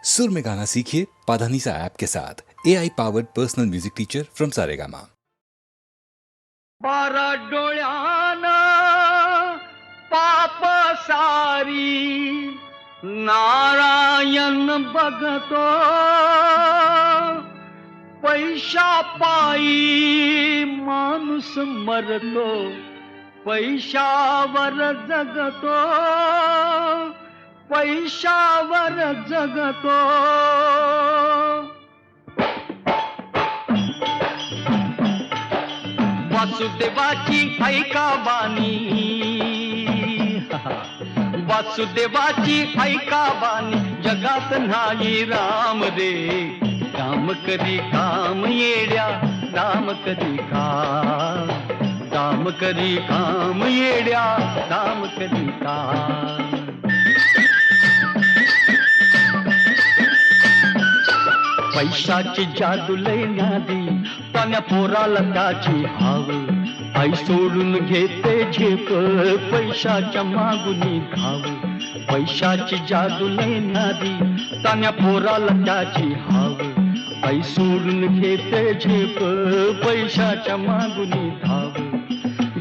सुर में गाना सीखिए पाधानीसा ऐप के साथ AI powered personal music teacher from Saregama. 12 डोळ्यान पाप सारी नारायण बघतो, पैशा पायी माणूस मरतो, पैशावर जगतो, पैशावर जगतो। वासुदेवाची ऐका बानी, वासुदेवाची ऐका बानी, जगात नाही राम रे, राम करी काम येड्या, राम करी काम, राम करी काम येड्या, राम करी काम। पैशाची जादू लय नादी, पाण्या पोराला त्याची हाव, आई सोडून घेते झेप, पैशाच्या मागुनी धाव। पैशाची जादू लय नादी, तान्या पोराला त्याची हाव, आई सोडून घेते झेप, पैशाच्या मागुनी धाव।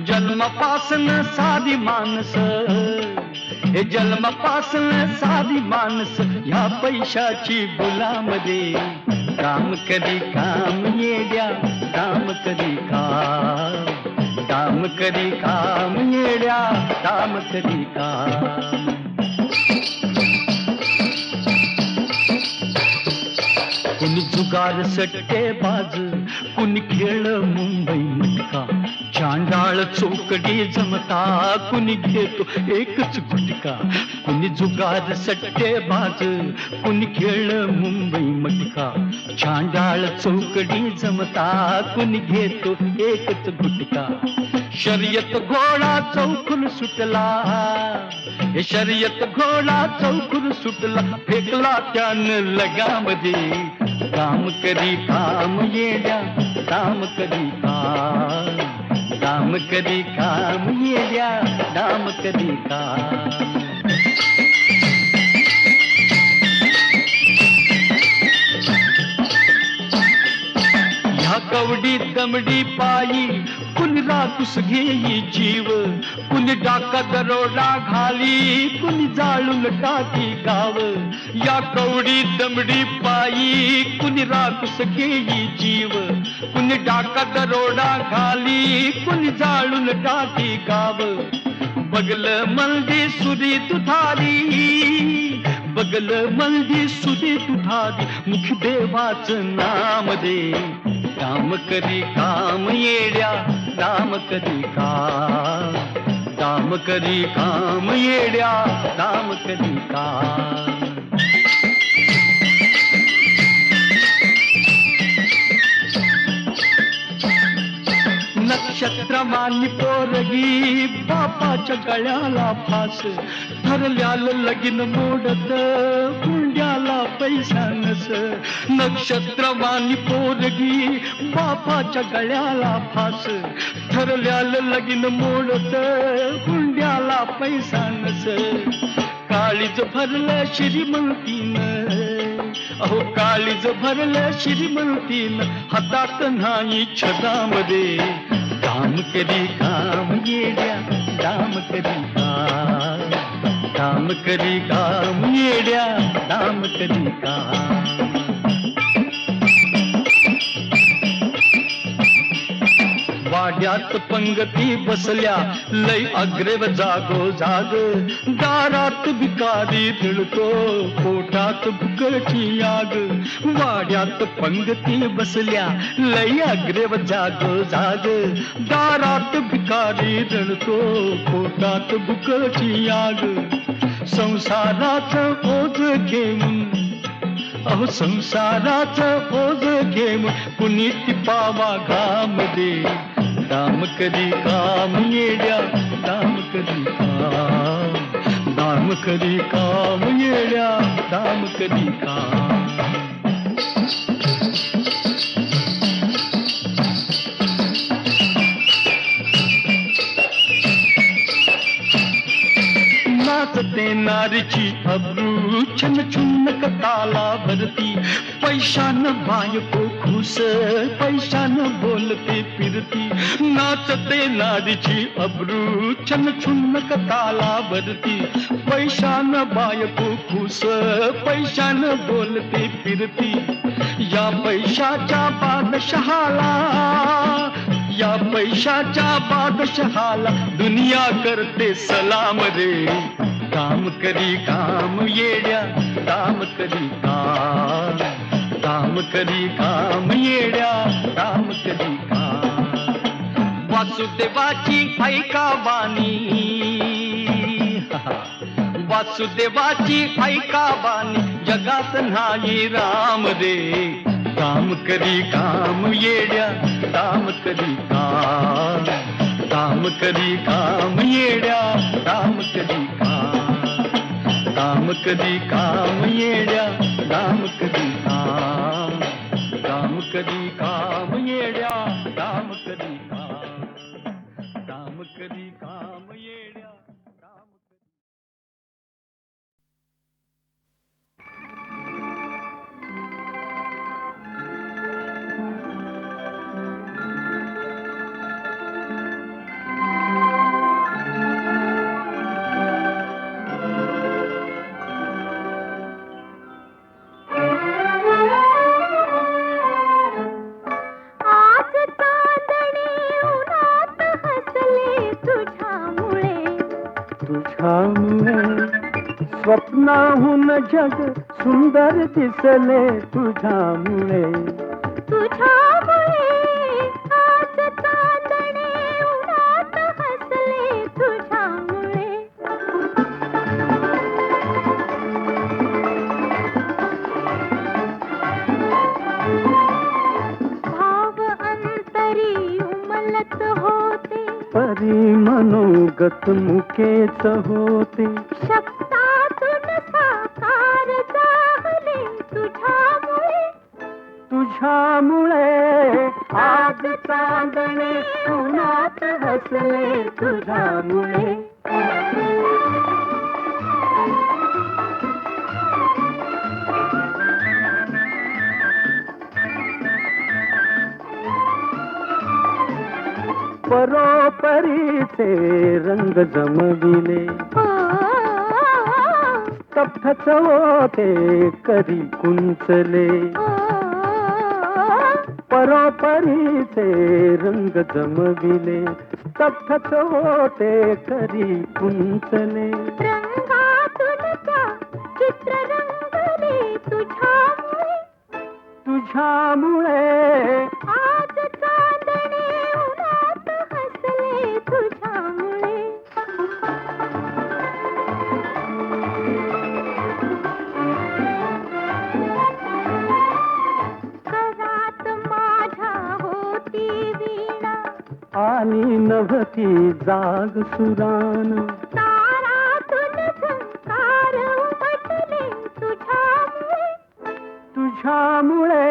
जन्मापासून साधी माणस, हे जन्मापासून साधी माणस, ह्या पैशाची गुलाम रे, काम करी काम येड्या, काम करी काम, काम करी काम येड्या, काम करी काम। कुणी जुगार सट्टे बाज, कुणी खेळ मुंबई मटका, चांडाळ चौकडी जमता, कुणी घेतो एकच गुटका। कुणी जुगार सट्टे बाज, कुणी खेळ मुंबई मटका, चांडाळ चौकडी जमता, कुणी घेतो एकच गुटका। शर्यत घोडा चौकून सुटला, हे शर्यत घोडा चौकून सुटला, फेकला त्यानं लगामध्ये, काम करी काम येड्या, काम करी काम, काम करी काम येड्या, काम करी काम। ह्या कवडी दमडी पायी कुणी रातूस घेई जीव, कुणी डाका दरोडा घाली, कुणी जाळून टाकी गाव। या कवडी दमडी पायी कुणी रातूस घेई जीव, कुणी डाका दरोडा घाली, कुणी जाळून टाकी गाव। बगल मल्दी सुरी तुथारी, बगल मल्दी सुरी तुथारी, मुख देवाचं नाम दे, काम करी काम येड्या, काम करी काम, काम करी काम येड्या, काम करी काम। नक्षत्रमानी पोरगी, बापाच्या गळ्याला फास, ठरल्यालं लगीन मोडत, हुंड्याला पैसा नस। नक्षत्रमानी पोरगी, बापाच्या गळ्याला फास, ठरल्यालं लगीन मोडत, हुंड्याला पैसा नस। काळीज भरलं श्रीमंतीनं, अहो काळीज भरलं श्रीमंतीनं, हातात नाही छदामध्ये, काम करी काम येड्या, काम करी काम, काम करी काम येड्या, काम करी काम। वाड्यात पंगती बसल्या, लय अग्रेव जागो जाग, दारात भिकारी धुळतो, पोटात भुकची आग। वाड्यात पंगती बसल्या, लय अग्रेव जागो जाग, दारात भिकारी धुळतो, पोटात भुकची आग। संसाराचं ओझ घेऊन, अहो संसाराचं ओझ घेऊन, कुणी टिपावा घाम दे, काम करी काम येड्या, काम करी काम, काम करी काम येड्या, काम करी काम। नाचते नारीची अब्रू छन छुन्न ताला भरती पैशानं बायको खुस पैशानं बोलते फिरती नाचते नारीची अब्रू छन छुन्न ताला भरती पैशानं बायको खुस पैशानं बोलते फिरती या पैशाच्या बादशहाला या पैशाच्या बादशहाला दुनिया करते सलाम रे काम करी काम येड्या काम करी काम करी काम येड्या काम करी काम वासुदेवाची ऐका बानी वासुदेवाची ऐका बानी जगात नाही राम रे काम करी काम येड्या काम करी काम करी काम येड्या काम करी काम करी काम येड्या काम करी काम करी काम येड्या काम करी काम करी काम येड्या स्वप्नाहून जग सुंदर दिसले तुझ्यामुळे तुझ्यामुळे आज चांदणे उन्हात हसले तुझ्यामुळे भाव अंतरी उमलत होते परी मनोगत मुकेच होते शब्दातून साकार झाले तुझ्यामुळे तुझ्यामुळे आज चांदणे उन्हात हसले तुझ्यामुळे परोपरीचे रंग जमविले स्तब्धच होते करी कुंचले परोपरीचे रंग जमविले स्तब्धच होते करी कुंचले रंगातून त्या चित्र रंगले तुझ्यामुळे तुझ्यामुळे आज चांदणे उन्हात हसले तुझ्यामुळे करात माझ्या होती वीणा आणि नभती जाग सुरान तारातून झंकार उमटले तुझ्यामुळे तुझ्यामुळे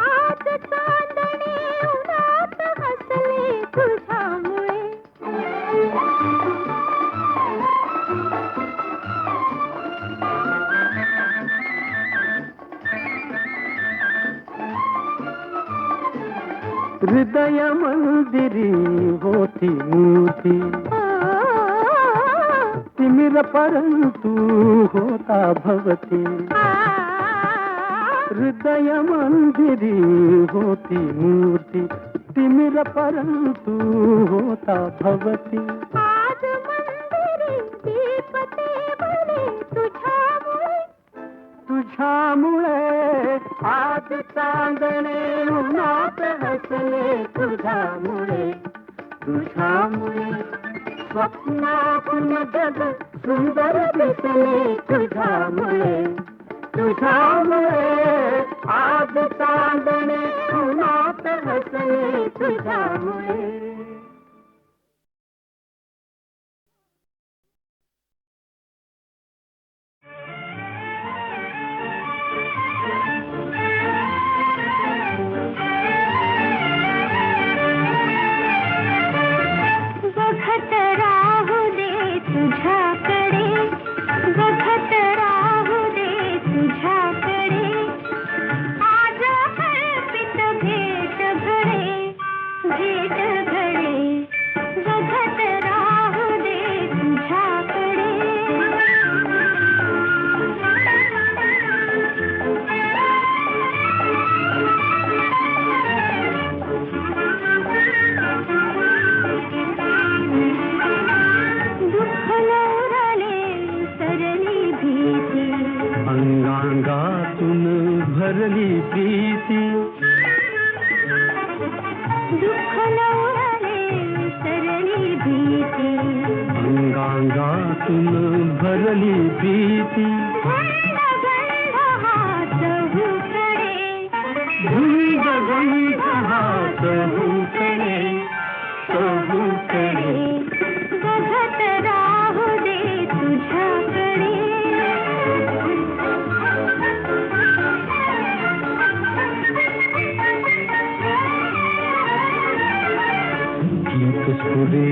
आज चांदणे उन्हात हसले तुझ्यामुळे हृदय मंदिरी होती मूर्ती तिमिर परंतु होता भवती हृदय मंदिरी होती मूर्ती तिमिर परंतु होता भवती आज मंदिरी दीप तेवले तुझ्यामुळे तुझ्यामुळे आज चांदणे उन्हात हसले तुझ्यामुळे तुझ्यामुळे स्वप्नातून जग सुंदर दिसले तुझ्यामुळे तुझ्यामुळे आज चांदणे उन्हात हसले तुझ्यामुळे बघत राहू दे तुझ्याकडे अंगांगातून भरली प्रीती, दुःख न उडाले सरली भीती, अंगांगातून भरली प्रीती, गंध गंध हात हुकडे, गंध गंध हात हुकडे, चहूकडे. बघत राहू दे तुझ्याकडे. गीत स्फुरे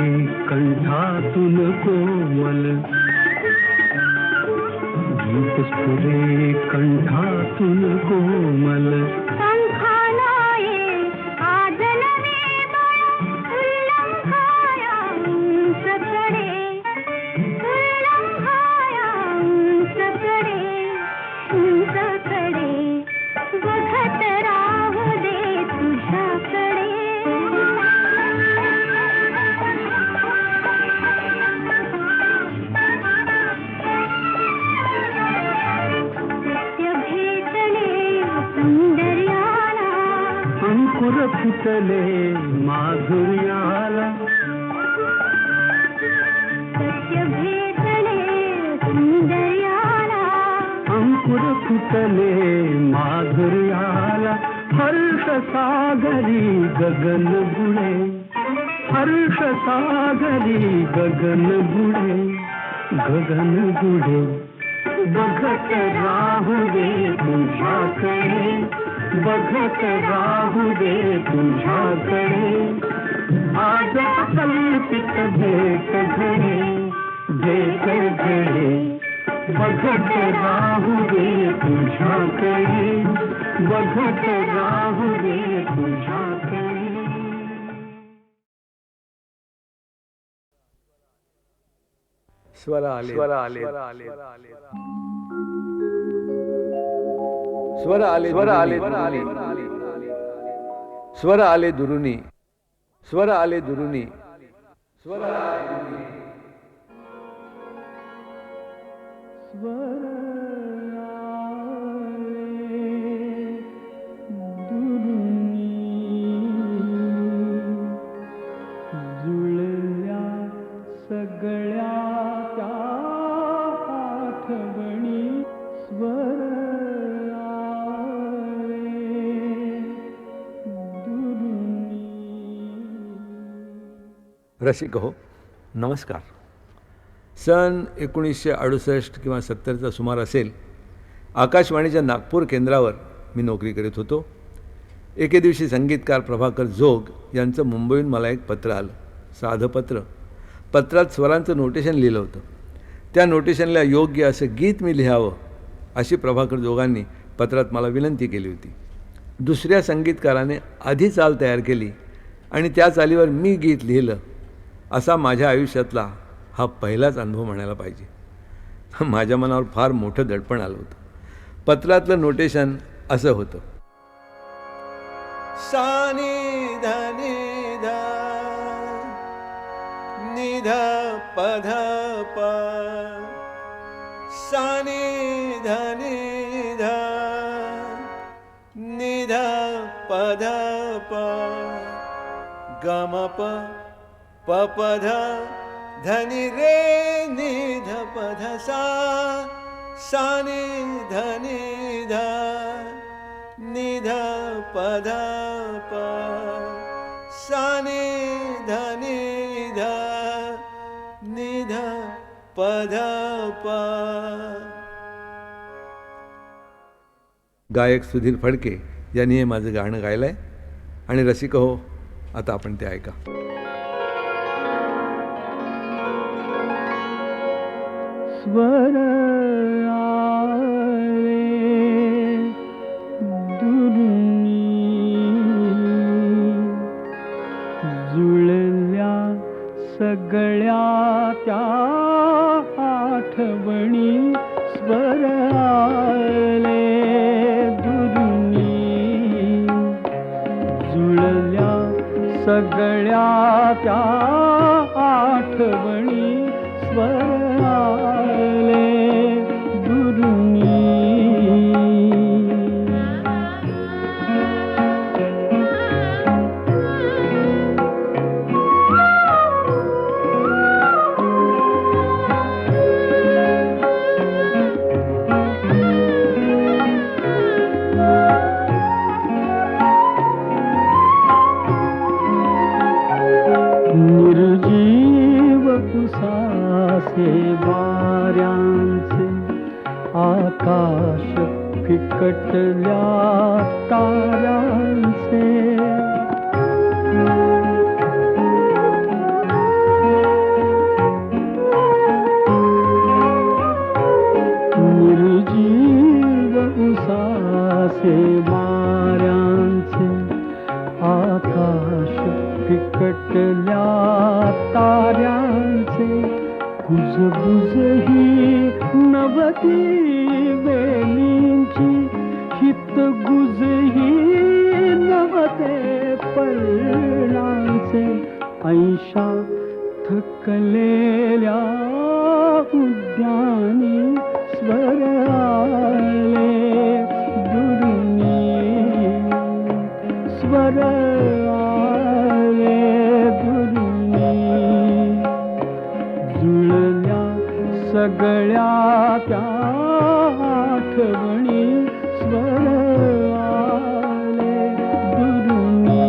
कंठातून कोमल, गीत स्फुरे कंठातून कोमल, पंखानाये आज नवे बळ, उल्लंघाया उंचकडे, उल्लंघाया उंचकडे, उंचकडे. बघत राहू दे तुझ्याकडे. सत्य भेटले सौंदर्याला, अंकुर फुटले माधुर्याला, सत्य भेटले सौंदर्याला, अंकुर फुटले माधुर्याला. हर्ष सागरी गगन बुडे, हर्ष सागरी गगन बुडे, गगन बुडे. बघत राहू दे तुझ्याकडे, बघत राहू दे तुझ्याकडे. आज कल्पित भेट घडे, भेट घडे. बघत राहू दे तुझ्याकडे, बघत राहू दे तुझ्याकडे. स्वर आले स्वर आले स्वर आले स्वर आले स्वर आले दुरुनी, स्वर आले दुरुनी, स्वर आले दुरुनी. जुळल्या सगळ्या त्या आठवणी, स्वर आले दुरुनी. रसिक हो, नमस्कार. सन 1968 किंवा 70चा सुमार असेल. आकाशवाणीच्या नागपूर केंद्रावर मी नोकरी करीत होतो. एके दिवशी संगीतकार प्रभाकर जोग यांचं मुंबईहून मला एक पत्र आलं, साधं पत्र. पत्रात स्वरांचं नोटेशन लिहिलं होतं. त्या नोटेशनला योग्य असं गीत मी लिहावं अशी प्रभाकर जोगांनी पत्रात मला विनंती केली होती. दुसऱ्या संगीतकाराने आधी चाल तयार केली आणि त्या चालीवर मी गीत लिहिलं, असा माझ्या आयुष्यातला हा पहिलाच अनुभव म्हणायला पाहिजे. माझ्या मनावर फार मोठं दडपण आलं होतं. पत्रातलं नोटेशन असं होतं: सा नि ध नि ध नि ध प ध प, सा नि ध नि ध नि ध प ध प, ग म प प प ध ध नि रे नि ध प ध सा, सा नि ध नि ध नि ध प ध प, सा नि ध नि ध नि ध प ध प. गायक सुधीर फडके यांनी हे माझं गाणं गायलं आहे आणि रसिक हो, आता आपण ते ऐका. स्वर आले दुरुनी, जुळल्या सगळ्या त्या आठवणी, स्वर आले दुरुनी, जुळल्या सगळ्या त्या आठवणी, स्वर आले दुरुनी. फिकटल्या ताऱ्यांचे निर्जीव उसासे वाऱ्यांचे आकाश फिकटल्या ताऱ्यांचे कुजबुज ही नवती वेलींची हितगुज ही नवते पर्णांचे ऐशा थकलेल्या उद्यानी स्वर आले दुरुनी स्वर आले दुरुनी जुळल्या सगळ्या त्या आठवणी स्वर आले दुरुनी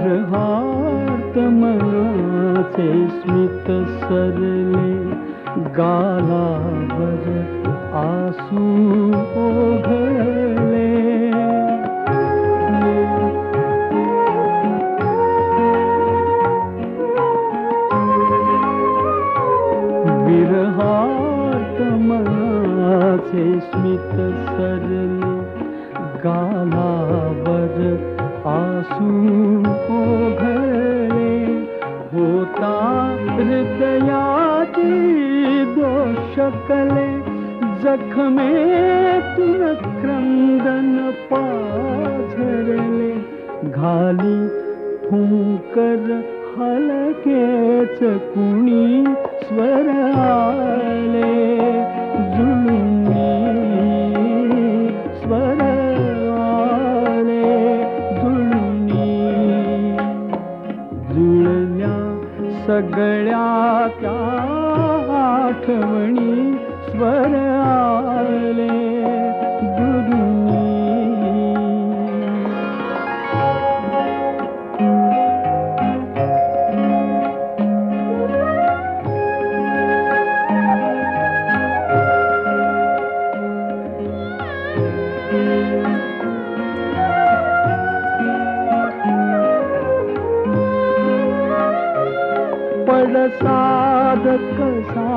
विरहार्थ मनाचे स्मित सरले गालावर आसू ओघळले विरहार्थ मनाचे स्मित सरले गालावर आसू ओघळले होता हृदयाची दोषकले जखमेतून क्रंदन पाझरले घाली फुंकर हलकेच कुणी स्वर आले जुळुनी स्वर आले जुळुनी जुळल्या सगळ्या त्या आठवणी स्वर आले दुरुनी पडसाद कसा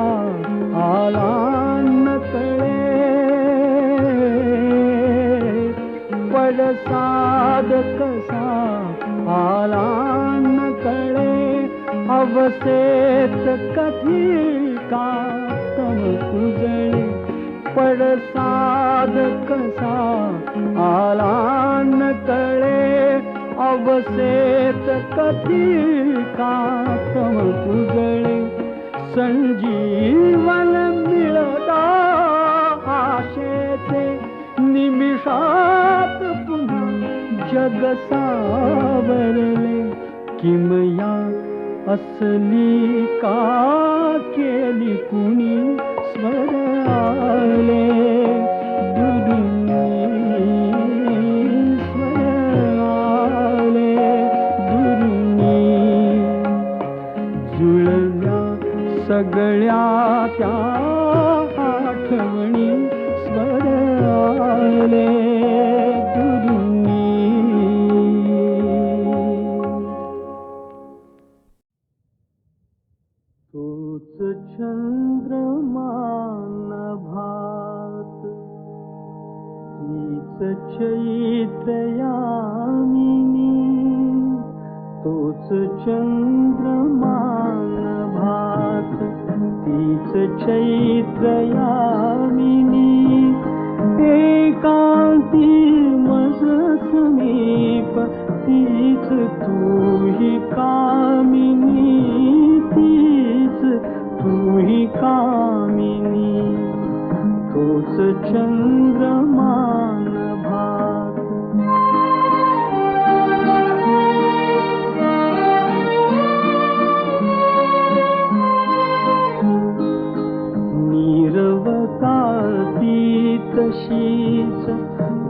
आला नकळे पडसाद कसा आला नकळे अवसेत कधी का तम उजळे पडसाद कसा आला नकळे अवसेत कधी का तम उजळे संजीवन मिळता आशेचे निमिषात पुन्हा जग सावरले किमया असली का केली कुणी स्वर आले दुरुनी स्वर आले दुरुनी जुळल्या सगळ्या त्या आठवणी स्वर आले दुरुनी तोच चंद्रमा नभात तीच चैत्र यामिनी तोच चंद्रमा नभात तीच चैत्र यामिनी एकांती मज समीप तीच तूही कामिनी तीच तूही कामिनी तोच चंद्रमा नभात नीरवताती तशीच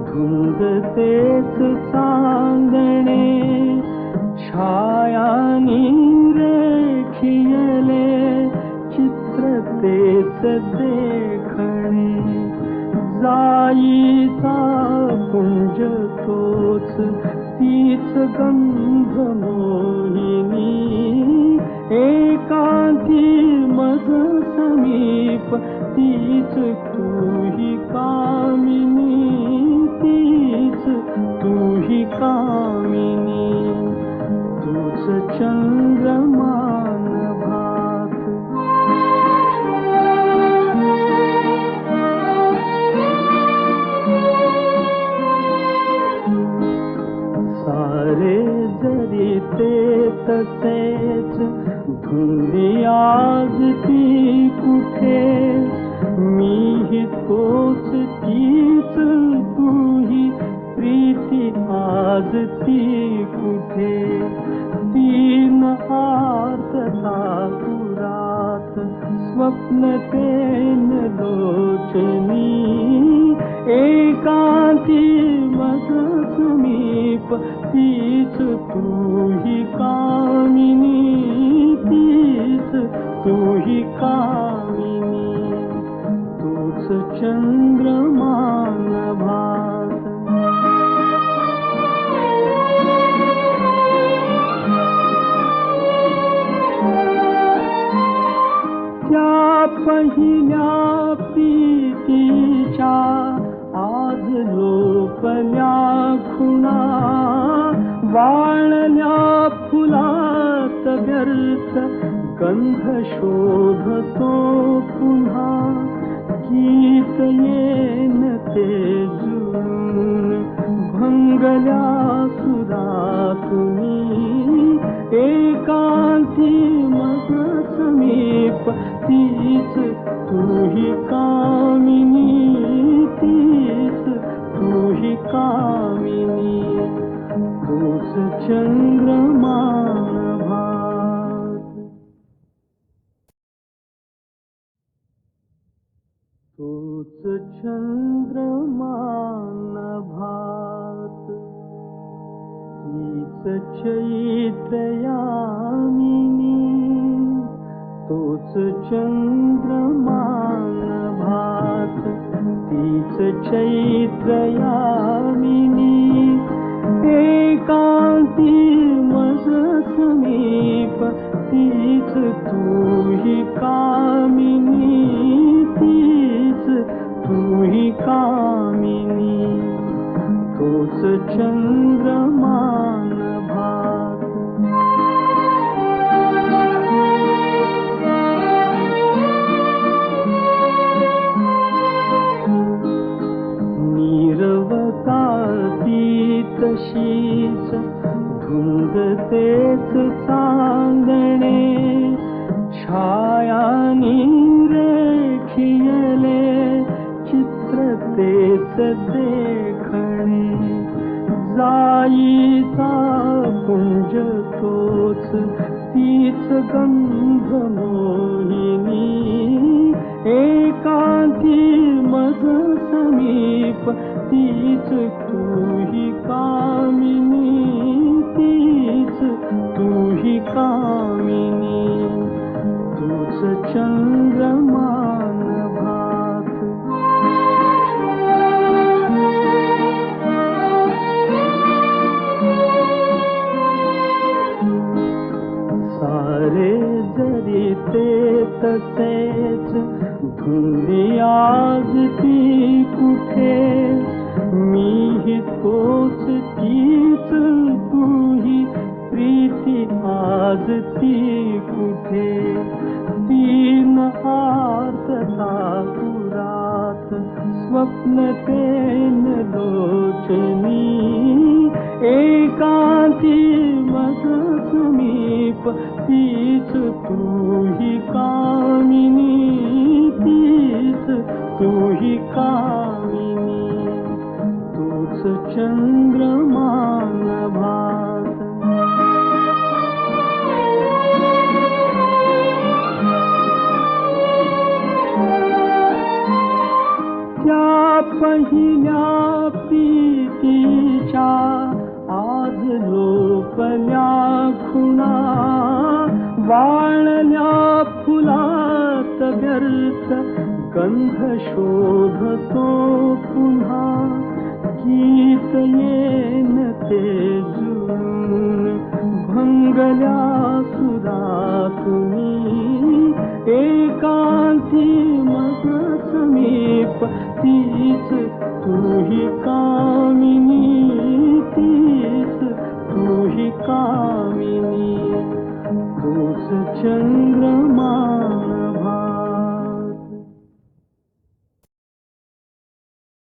धुंद तेच चांदणे छाया रेखियले चित्र तेच देखणे जाईचा पुंज तोच तीच गंध मोहिनी एकांती मज समीप तीच तूही कामिनी तीच तूही कामिनी तूच चंद्रमान भात सारे जरी ते तसेच धुंदी आज ती कुठे मीही तोच तीच तूही प्रीती आज ती कुठे तीन आर्तता पुरात स्वप्न तेन लोचनी एकांती मज समीप तीच तूही कामिनी तीच तूही कामिनी तूच चंद्रमान भात त्या पहिल्या प्रीतीच्या आज लोपल्या खुणा वाळल्या फुलात व्यर्थ गंध शोधतो पुन्हा गीत येन ते जुळून भंगल्या सुरातुनी एकांती मज समीप तीच तूही कामिनी तीच तूही कामिनी तूच चंद्रमान भात तूच चंद्रमान भात तीच चैत्र यामिनी तूच चंद्रमान भात तीच चैत्र यामिनी एकांती मज समीप तीच तूही कामिनी तीच तूही कामिनी तूच चंद्रमान भात नीरवताती तशीच धुंद तेच चांदणे छाया रेखियले चित्र तेच देखणे जाईचा पुंज तोच तीच गंध मोहिनी एकांती मज समीप तीच तूही कामिनी तीच तूही कामिनी तूच चंद्रमान भात सारे जरी ते तसेच धुंदी आज ती कुठे मीही तोच तीच तूही प्रीती आज ती कुठे तीन आर्तता पुरात स्वप्न तेन लोचनी एकांती मज समीप तीच तूही कामिनी तीच तूही कामिनी तूच चंद्रमान भात पहिल्या प्रीतीच्या आज लोपल्या खुणा, वाळल्या फुलात व्यर्थ गंध शोधतो पुन्हा. गीत येन ते जुळून भंगल्या सुरातुनी, एकांती मज समीप तीच तुही कामिनी.